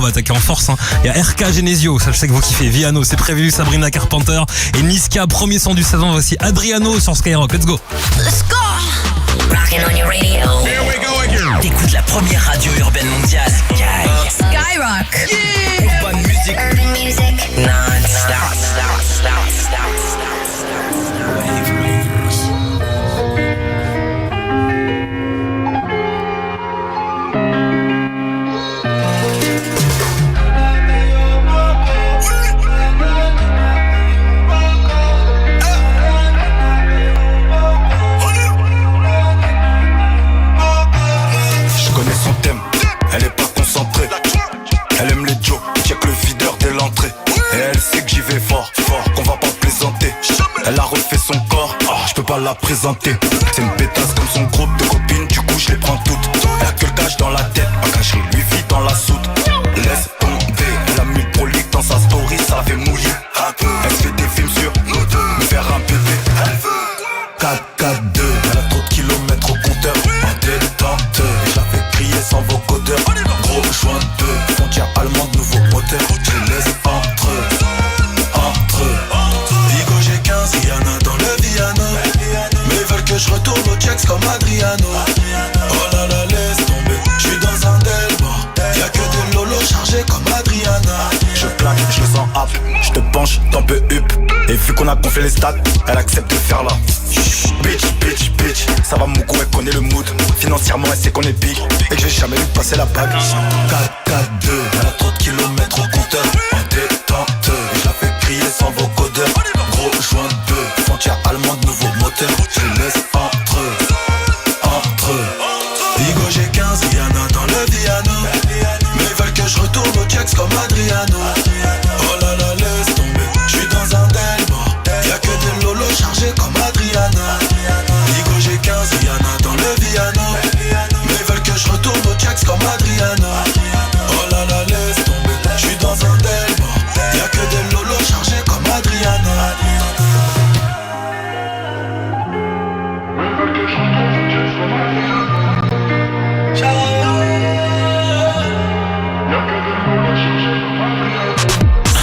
va attaquer en force. Il y a RK Genesio, ça je sais que vous kiffez. Viano, c'est prévu. Sabrina Carpenter et Niska, premier son du saison. Voici Adriano sur Skyrock. Let's go. Let's go. Rockin' on your radio. Here we go again. T'écoutes la première radio urbaine mondiale. Skyrock. Yeah. Urban music. Urban music. Non-stop. Elle est pas concentrée, elle aime les jokes, check le videur dès l'entrée. Et elle sait que j'y vais fort, qu'on va pas plaisanter. Elle a refait son corps, je peux pas la présenter. C'est une pétasse comme son groupe de copines, du coup je les prends toutes. Elle a que le cash dans la tête, pas caché, lui vit dans la soute. Laisse tomber, elle a mis le prolique dans sa story, ça fait mouiller. Elle se fait des films sur nous deux, me faire un bébé. 4-4-2, elle a trop de kilomètres au compteur. En détente, je la fais crier sans vocodeur. Gros joint de frontière allemande, nouveau moteur. Je laisse entre Vigo j'ai 15, Rihanna dans le Viano. Mais ils veulent que je retourne au checks comme Adriano. Oh là là, laisse tomber, je suis dans un delbord. Y'a que des lolos chargés comme Adriana. Je claque, je le sens up, je te penche, t'en peux up. Et vu qu'on a gonflé les stats, elle accepte de faire là. Bitch, ça va mon coup, elle connaît le mood. Financièrement, elle sait qu'on est big et que j'ai jamais vu passer la bague. 4-4-2, elle a trop de kilomètres au compteur. En détente, je la fais crier sans vocodeur. Gros joint de frontière allemande, nouveau moteur. Je laisse entre Vigo j'ai 15, Rihanna dans le Viano. Mais ils veulent que je retourne au checks comme Adriano. Oh là là, laisse tomber, je suis dans un delbord. Y'a que des lolos chargés comme Adriana. Vigo j'ai 15, Rihanna dans le Viano. Mais ils veulent que je retourne au checks comme Adriana. Oh là là, laisse tomber, je suis dans un delbord. Y'a que des lolos chargés comme Adriana.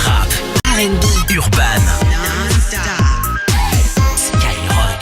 Rap, R&B, urban. Skyrock.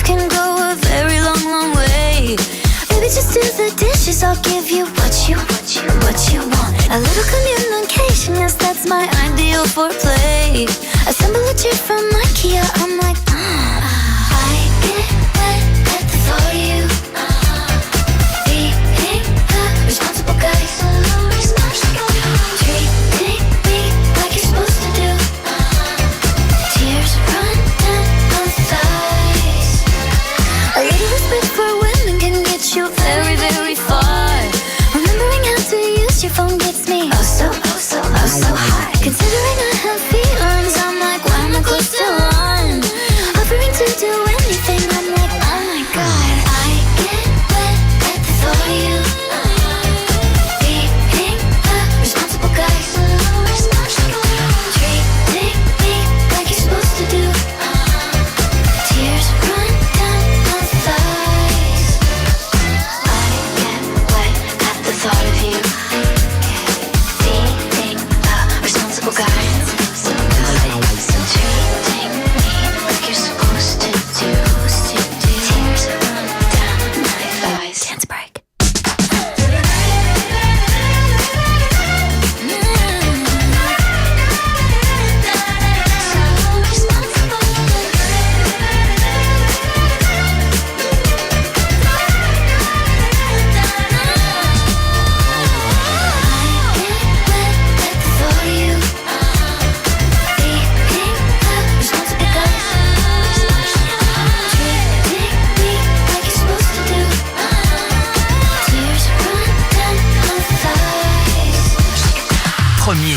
Can go a very long, long way. Baby, just do the dishes. I'll give you what you want. A little communication, yes, that's my ideal foreplay. Assemble a chair from IKEA. I'm like, I get wet for you. Being a responsible guy. Treating me like you're supposed to do. Tears run down my thighs. A little respect for women can get you very, very far. Remembering how to use your phone gets me oh so high. Considering I have feelings, I'm like, why am I close to one? Offering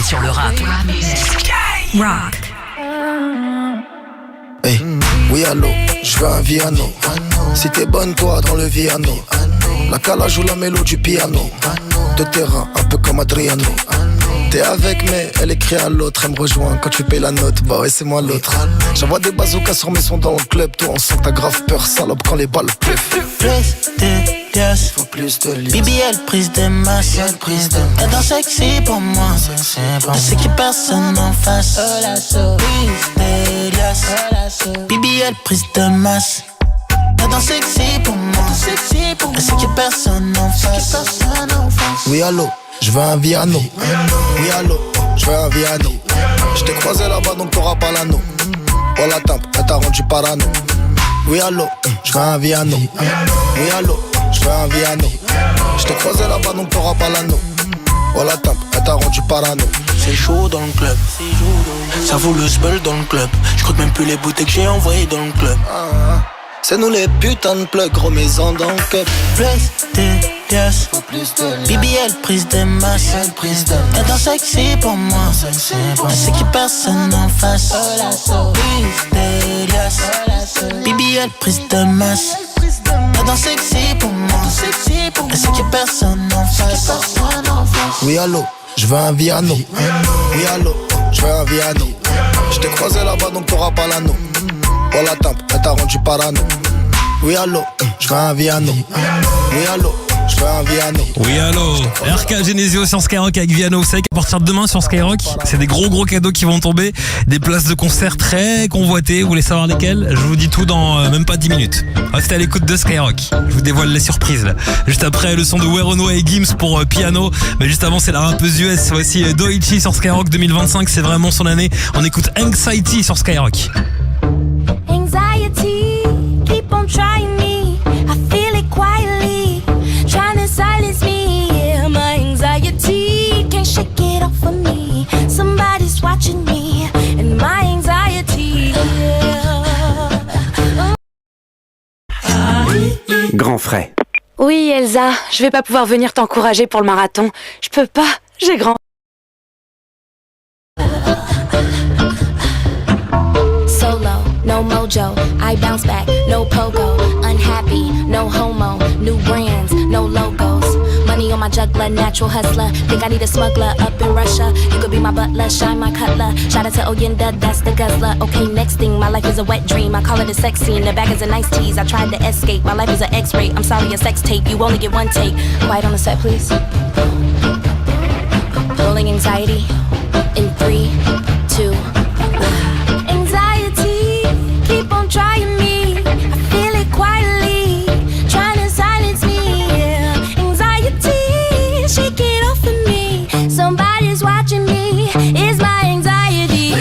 sur le rap. Rock. Hey, oui allô, je veux un Viano. Si t'es bonne toi dans le Viano, la cala joue la mélo du piano. De terrain, un peu comme Adriano. T'es avec mais elle écrit à l'autre. Elle me rejoint quand tu payes la note. Bah ouais c'est moi l'autre. J'envoie des bazookas sur mes sons dans le club. Toi on sent que t'as grave peur salope quand les balles pleuvent. Plus de liasses, faut plus de liasses. BBL prise de masse. Elle danse sexy pour moi. Je sais qu'il y a personne en face. Plus de liasses, BBL prise de masse. Elle danse sexy pour moi. Je sais qu'il y a personne en face. Oui allô, je veux un Viano. Oui allô, je veux un Viano. Je t'ai croisé là-bas donc t'auras pas l'anneau. Oh la tempe, elle t'a rendu parano. Oui allô, je veux un Viano. Oui allô, je veux un Viano. Je t'ai croisé là-bas donc t'auras pas l'anneau. Oh la tempe, elle t'a rendu parano. C'est chaud dans le club. Ça vaut le spell dans le club. Je compte même plus les bouteilles que j'ai envoyées dans le club. C'est nous les putains de plugs, remis-en dans le cup. Plus de liasses, BBL prise de masse. Elle danse sexy pour moi. Elle sait qu'il y a personne en face. Plus de liasses, BBL prise de masse. Elle danse sexy pour moi. Elle sait qu'il y a personne en face. Oui allô, je veux un Viano. Oui allô, je veux un Viano. Je t'ai croisé là-bas donc t'auras pas l'anneau. Oh la tempe, elle t'a rendu parano. Oui allô, je veux un Viano. Oui allô, je veux un Viano. Oui allô, RK Genesio sur Skyrock avec Viano. Vous savez qu'à partir de demain sur Skyrock, c'est des gros cadeaux qui vont tomber. Des places de concert très convoitées. Vous voulez savoir lesquelles? Je vous dis tout dans même pas 10 minutes. Restez à l'écoute de Skyrock. Je vous dévoile les surprises là. Juste après le son de Werono et Gims pour Piano. Mais juste avant c'est la rappeuse US. Voici Doichi sur Skyrock 2025. C'est vraiment son année. On écoute Anxiety sur Skyrock. Anxiety, keep on trying me. I feel it quietly, trying to silence me. Yeah, my anxiety can't shake it off of me. Somebody's watching me, and my anxiety. Grand frais. Oui, Elsa, je vais pas pouvoir venir t'encourager pour le marathon. Je peux pas, j'ai grand. Solo, no mojo, I bounce back, no pogo. Unhappy, no homo, new brands, no logos. Money on my juggler, natural hustler. Think I need a smuggler up in Russia. You could be my butler, shine my cutler. Shout out to Oyenda, that's the guzzler. Okay, next thing, my life is a wet dream. I call it a sex scene, the bag is a nice tease. I tried to escape, my life is an X-ray. I'm sorry, a sex tape, you only get one take. Quiet on the set, please. Rolling anxiety in 3, 2, 1. Anxiety, keep on trying me. I feel it quietly, trying to silence me. Yeah. Anxiety, shake it off of me. Somebody's watching me. It's my anxiety.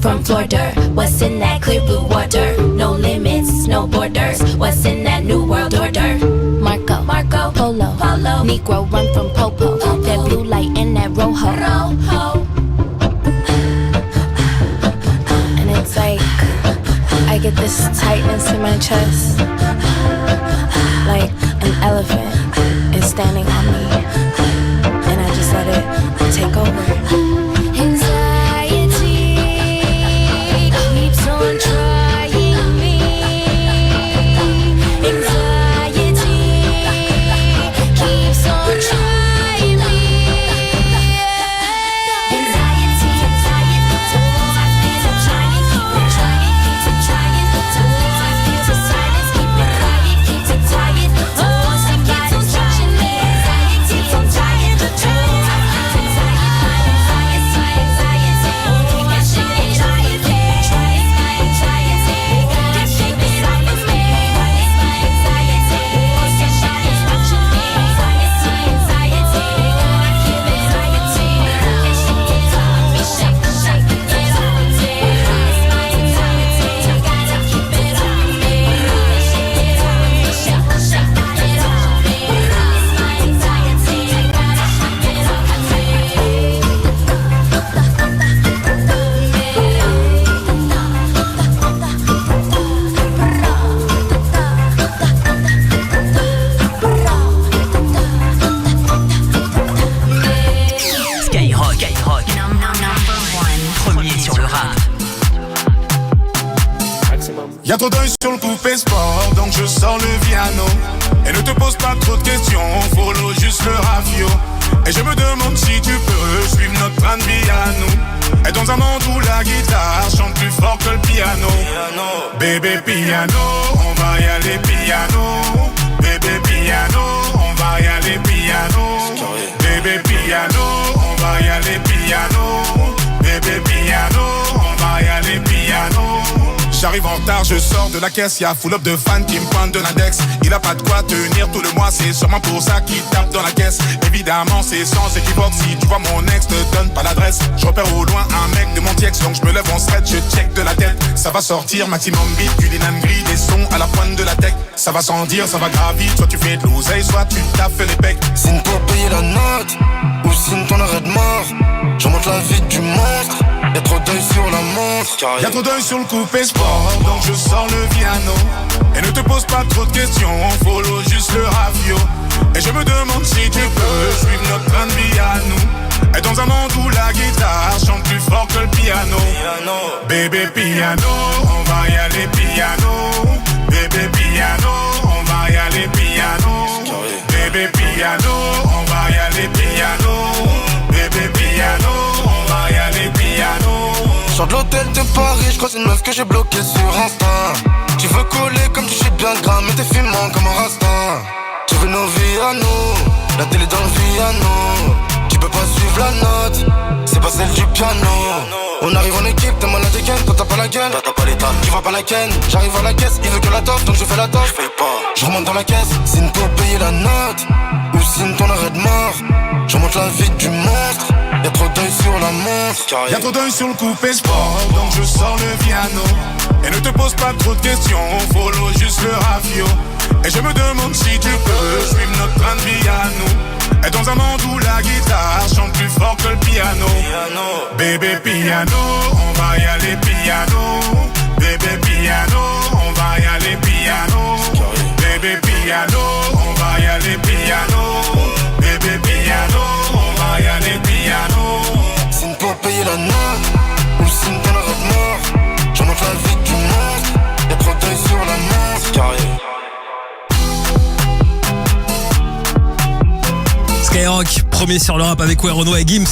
From Florida, what's in that clear blue water? No limits, no borders. What's in that new world order? Marco, Polo, Negro run from Popo. That blue light in that Rojo. And it's like I get this tightness in my chest, like an elephant is standing on me, and I just let it take over. Y'a trop d'œil sur le coupé sport, donc je sors le Viano. Et ne te pose pas trop de questions, follow juste le rafio. Et je me demande si tu peux suivre notre train de vie à nous. Et dans un monde où la guitare chante plus fort que le piano. Bébé piano, on va y aller piano. Bébé piano, on va y aller piano. Bébé piano, on va y aller piano. Bébé piano, on va y aller piano. J'arrive en retard, je sors de la caisse, y'a full up de fans qui me pointent de l'index. Il a pas de quoi tenir tout le mois, c'est sûrement pour ça qu'il tape dans la caisse. Évidemment c'est sans équivoque, si tu vois mon ex, ne donne pas l'adresse. Je repère au loin un mec de mon tiex, donc je me lève en stretch, je check de la tête. Ça va sortir, maximum beat, culinane gris, des sons à la pointe de la tech. Ça va sans dire, ça va gravir, soit tu fais de l'oseille, soit tu taffes les pecs. Signe pour payer la note, ou signe ton arrêt de mort. Je remonte la vie du monstre, y'a trop d'œil sur la montre. Y'a trop d'œil sur le coupé sport, donc je sors le Viano. Et ne te pose pas trop de questions, follow juste le rafio. Et je me demande si tu peux suivre notre train de vie à nous. Et dans un monde où la guitare chante plus fort que le piano. Bébé piano, on va y aller piano. Bébé piano, on va y aller piano. Bébé piano, on va y aller piano. Bébé piano, on va y aller piano. Sors de l'hôtel de Paris, j'croise une meuf que j'ai bloquée sur Insta. Tu veux coller comme tu sais bien gramme, mais t'es fumant comme un rasta. Tu veux nos vies à nous, la télé dans le piano. Tu peux pas suivre la note, c'est pas celle du piano. On arrive en équipe, t'es malade et ken, toi t'as pas la gueule, t'as pas l'état, tu vois pas la ken. J'arrive à la caisse, il veut que la toffe, donc je fais la toffe. Je fais pas, je remonte dans la caisse, signe pour payer la note, ou signe ton arrêt de mort. Je remonte la vie du monstre, y'a trop d'œil sur la montre. Y'a trop d'œil sur le coupé sport, donc je sors le Viano. Et ne te pose pas trop de questions, follow juste le rafio. Et je me demande si tu peux suivre notre train de vie à nous. Et dans un monde où la guitare chante plus fort que le piano. Bébé piano, on va y aller piano. Bébé piano, on va y aller piano. Bébé piano, on va y aller piano. Bébé piano, on va y aller piano. Signe pour payer la note, ou signe ton arrêt de mort. Je remonte la vie du monstre, y'a trop d'œil sur la montre. Skyrock, premier sur le rap avec Renoir et Gims.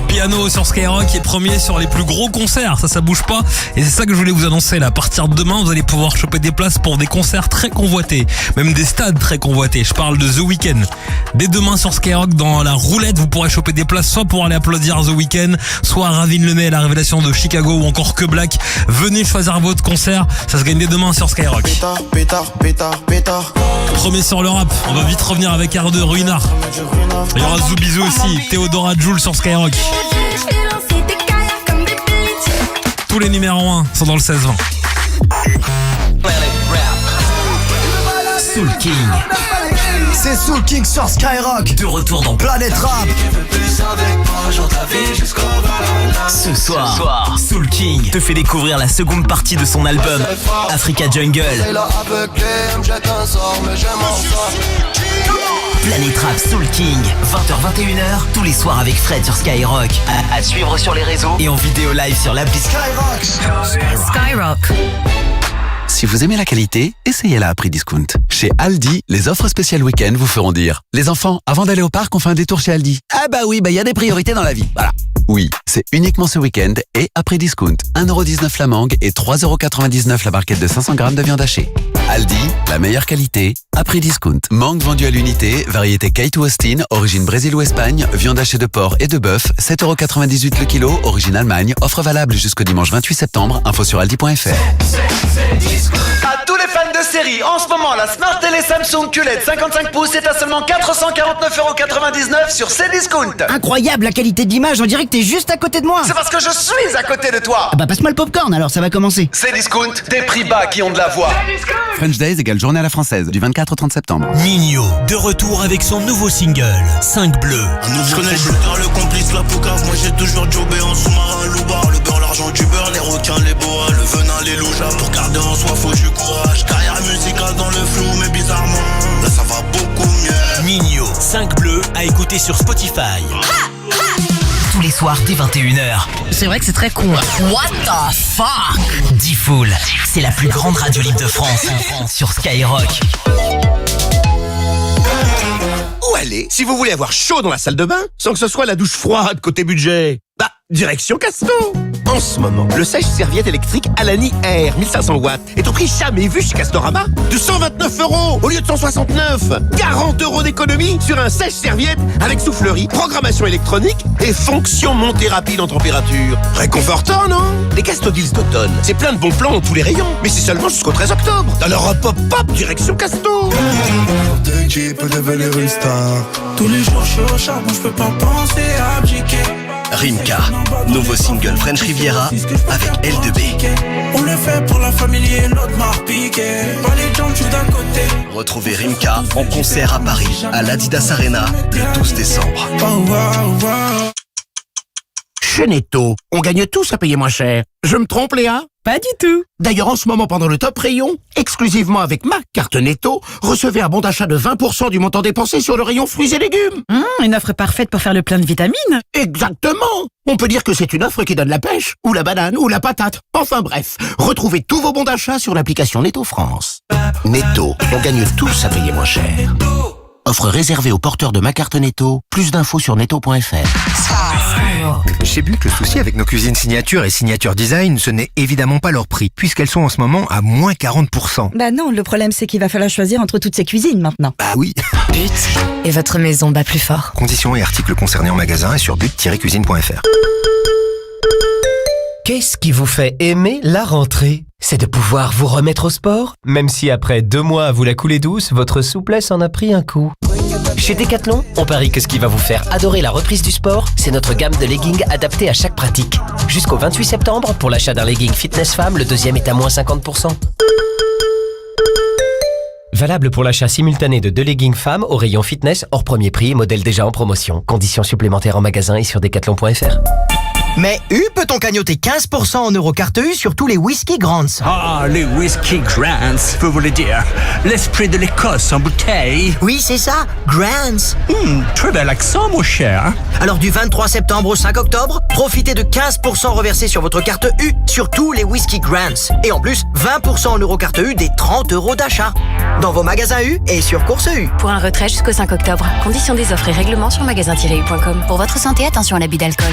Piano sur Skyrock et premier sur les plus gros concerts. Ça bouge pas. Et c'est ça que je voulais vous annoncer là. À partir de demain, vous allez pouvoir choper des places pour des concerts très convoités. Même des stades très convoités. Je parle de The Weeknd. Dès demain sur Skyrock, dans la roulette, vous pourrez choper des places soit pour aller applaudir The Weeknd, soit à Ravine le Nez, la révélation de Chicago ou encore Que Black. Venez choisir votre concert. Ça se gagne dès demain sur Skyrock. Pétard. Premier sur le rap. On va vite revenir avec R2 Ruinard. Il y aura Zoubizou aussi, Théodora Joule sur Skyrock. Tous les numéros 1 sont dans le 16-20. Soul King. C'est Soul King sur Skyrock. De retour dans Planète Rap. Ce soir, Soul King te fait découvrir la seconde partie de son album Africa Jungle. Planète Rap Soul King, 20h-21h, tous les soirs avec Fred sur Skyrock. À suivre sur les réseaux et en vidéo live sur l'appli Skyrock. Si vous aimez la qualité, essayez-la à prix discount. Chez Aldi, les offres spéciales week-end vous feront dire: les enfants, avant d'aller au parc, on fait un détour chez Aldi. Ah bah oui, y a des priorités dans la vie. Voilà. Oui, c'est uniquement ce week-end et à prix discount. 1,19€ la mangue et 3,99€ la barquette de 500 grammes de viande hachée. Aldi, la meilleure qualité, à prix discount. Mangue vendue à l'unité, variété Kate ou Austin, origine Brésil ou Espagne, viande hachée de porc et de bœuf, 7,98€ le kilo, origine Allemagne, offre valable jusqu'au dimanche 28 septembre, info sur aldi.fr. À tous les fans de série, en ce moment, la Smart Télé Samsung QLED 55 pouces est à seulement 449,99€ sur Cdiscount. Incroyable la qualité d'image, on dirait que t'es juste à côté de moi. C'est parce que je suis à côté de toi. Ah bah passe-moi le popcorn alors, ça va commencer. Cdiscount, des prix bas qui ont de la voix. French Days égale journée à la française, du 24 au 30 septembre. Nino, de retour avec son nouveau single, 5 bleus. Je connais le shooter, le complice, la poucave. Moi j'ai toujours jobé en sous-marin, loubar. Le beurre, l'argent du beurre, les requins, les boas, le venin, les loujas. Pour garder en soi, faut du courage. Carrière musicale dans le flou, mais bizarrement, là ça va beaucoup mieux. Nino, 5 bleus à écouter sur Spotify. tous les soirs dès 21h. C'est vrai que c'est très con. What the fuck? D-Fool, c'est la plus grande radio libre de France sur Skyrock. Où aller si vous voulez avoir chaud dans la salle de bain sans que ce soit la douche froide côté budget? Bah, direction Casto. En ce moment, le sèche-serviette électrique Alani Air 1500 watts est au prix jamais vu chez Castorama de 129 € au lieu de 169. 40 € d'économie sur un sèche-serviette avec soufflerie, programmation électronique et fonction montée rapide en température. Réconfortant, non? Les Casto Deals d'automne, c'est plein de bons plans dans tous les rayons, mais c'est seulement jusqu'au 13 octobre. Dans leur pop-pop direction Casto. Qui peut devenir une star? Tous les jours je suis au charbon, je peux pas penser à abdiquer. Rimka, nouveau single French Riviera avec L2B. On le fait pour la famille et notre marque piquée. Pas les jambes, je suis d'un côté. Retrouvez Rimka en concert à Paris, à l'Adidas Arena, le 12 décembre. Chez Netto, on gagne tous à payer moins cher. Je me trompe, Léa? Pas du tout. D'ailleurs, en ce moment, pendant le top rayon, exclusivement avec ma carte Netto, recevez un bon d'achat de 20% du montant dépensé sur le rayon fruits et légumes. Une offre parfaite pour faire le plein de vitamines. Exactement. On peut dire que c'est une offre qui donne la pêche, ou la banane, ou la patate. Enfin bref, retrouvez tous vos bons d'achat sur l'application Netto France. Netto, on gagne tous à payer moins cher. Offre réservée aux porteurs de ma carte Netto. Plus d'infos sur netto.fr. Chez Buc, le souci avec nos cuisines signature et signature design, ce n'est évidemment pas leur prix, puisqu'elles sont en ce moment à moins 40%. Bah non, le problème c'est qu'il va falloir choisir entre toutes ces cuisines maintenant. Bah oui. But et votre maison bat plus fort. Conditions et articles concernés en magasin et sur but-cuisine.fr. Qu'est-ce qui vous fait aimer la rentrée? C'est de pouvoir vous remettre au sport, même si après 2 mois à vous la couler douce, votre souplesse en a pris un coup. Chez Decathlon, on parie que ce qui va vous faire adorer la reprise du sport, c'est notre gamme de leggings adaptés à chaque pratique. Jusqu'au 28 septembre, pour l'achat d'un legging fitness femme, le deuxième est à moins 50%. Valable pour l'achat simultané de 2 leggings femmes au rayon fitness, hors premier prix, modèle déjà en promotion. Conditions supplémentaires en magasin et sur decathlon.fr. Mais U peut-on cagnoter 15% en Eurocarte U sur tous les Whisky Grands? Ah, les Whisky Grands, vous voulez dire l'esprit de l'Écosse en bouteille? Oui, c'est ça, Grands. Très bel accent, mon cher. Alors du 23 septembre au 5 octobre, profitez de 15% reversés sur votre carte U sur tous les Whisky Grands. Et en plus, 20% en Eurocarte U des 30 € d'achat. Dans vos magasins U et sur Course U. Pour un retrait jusqu'au 5 octobre. Conditions des offres et règlements sur magasin-u.com. Pour votre santé, attention à l'abus d'alcool.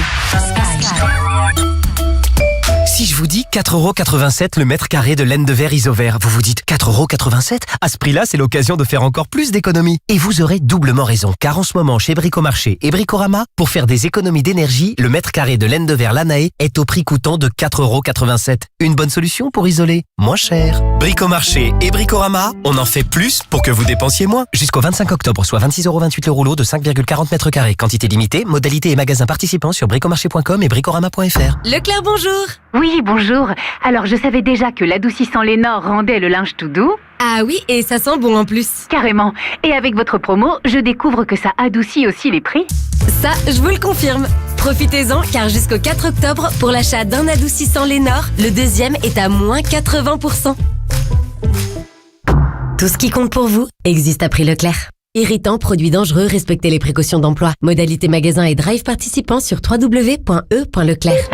Si je vous dis 4,87 € le mètre carré de laine de verre Isovert, vous vous dites 4,87 €? À ce prix-là, c'est l'occasion de faire encore plus d'économies. Et vous aurez doublement raison, car en ce moment, chez Bricomarché et Bricorama, pour faire des économies d'énergie, le mètre carré de laine de verre Lanaé est au prix coûtant de 4,87 €. Une bonne solution pour isoler moins cher. Bricomarché et Bricorama, on en fait plus pour que vous dépensiez moins. Jusqu'au 25 octobre, soit 26,28 € le rouleau de 5,40 mètres carrés. Quantité limitée, modalité et magasins participants sur bricomarché.com et bricorama.fr. Leclerc, bonjour. Oui, bonjour. Alors, je savais déjà que l'adoucissant Lénore rendait le linge tout doux. Ah oui, et ça sent bon en plus. Carrément. Et avec votre promo, je découvre que ça adoucit aussi les prix. Ça, je vous le confirme. Profitez-en, car jusqu'au 4 octobre, pour l'achat d'un adoucissant Lénore, le deuxième est à moins 80%. Tout ce qui compte pour vous existe à prix Leclerc. Irritant, produit dangereux, respectez les précautions d'emploi. Modalité magasin et drive participants sur www.e.leclerc.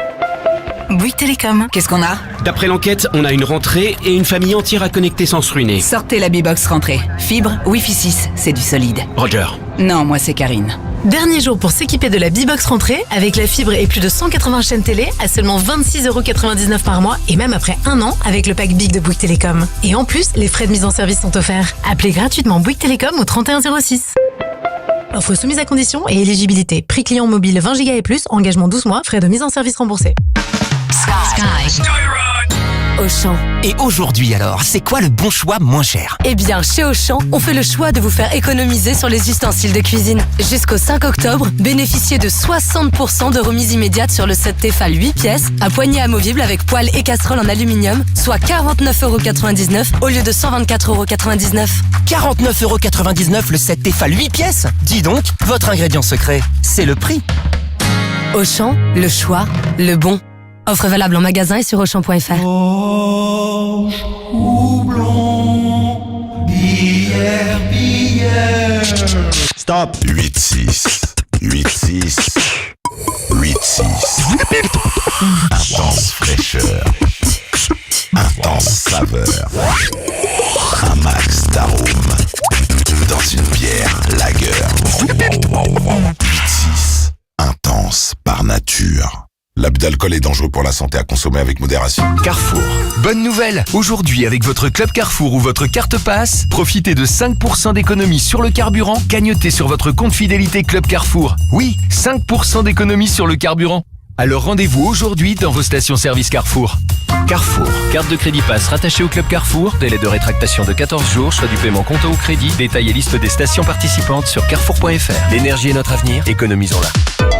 Bouygues Télécom, qu'est-ce qu'on a? D'après l'enquête, on a une rentrée et une famille entière à connecter sans se ruiner. Sortez la B-Box rentrée. Fibre, Wi-Fi 6, c'est du solide. Roger. Non, moi c'est Karine. Dernier jour pour s'équiper de la B-Box rentrée avec la fibre et plus de 180 chaînes télé à seulement 26,99 € par mois et même après 1 an avec le pack Big de Bouygues Télécom. Et en plus, les frais de mise en service sont offerts. Appelez gratuitement Bouygues Télécom au 3106. Offre soumise à conditions et éligibilité. Prix client mobile 20 Go et plus, engagement 12 mois, frais de mise en service remboursés. Sky. Auchan. Et aujourd'hui alors, c'est quoi le bon choix moins cher? Eh bien, chez Auchan, on fait le choix de vous faire économiser sur les ustensiles de cuisine. Jusqu'au 5 octobre, bénéficiez de 60% de remise immédiate sur le set Tefal 8 pièces, à poignée amovible avec poêle et casserole en aluminium, soit 49,99 € au lieu de 124,99 €. 49,99 € le set Tefal 8 pièces? Dis donc, votre ingrédient secret, c'est le prix. Auchan, le choix, le bon. Offre valable en magasin et sur Auchan.fr. Stop. 8-6. 8-6. 8-6. Intense fraîcheur. Intense saveur. Un max d'arôme. Dans une bière lager. 8-6. Intense par nature. L'abus d'alcool est dangereux pour la santé, à consommer avec modération. Carrefour. Bonne nouvelle! Aujourd'hui, avec votre Club Carrefour ou votre carte passe, profitez de 5% d'économie sur le carburant, cagnotez sur votre compte fidélité Club Carrefour. Oui, 5% d'économie sur le carburant. Alors rendez-vous aujourd'hui dans vos stations-service Carrefour. Carrefour. Carte de crédit passe rattachée au Club Carrefour. Délai de rétractation de 14 jours, soit du paiement comptant ou crédit. Détail et liste des stations participantes sur carrefour.fr. L'énergie est notre avenir, économisons-la.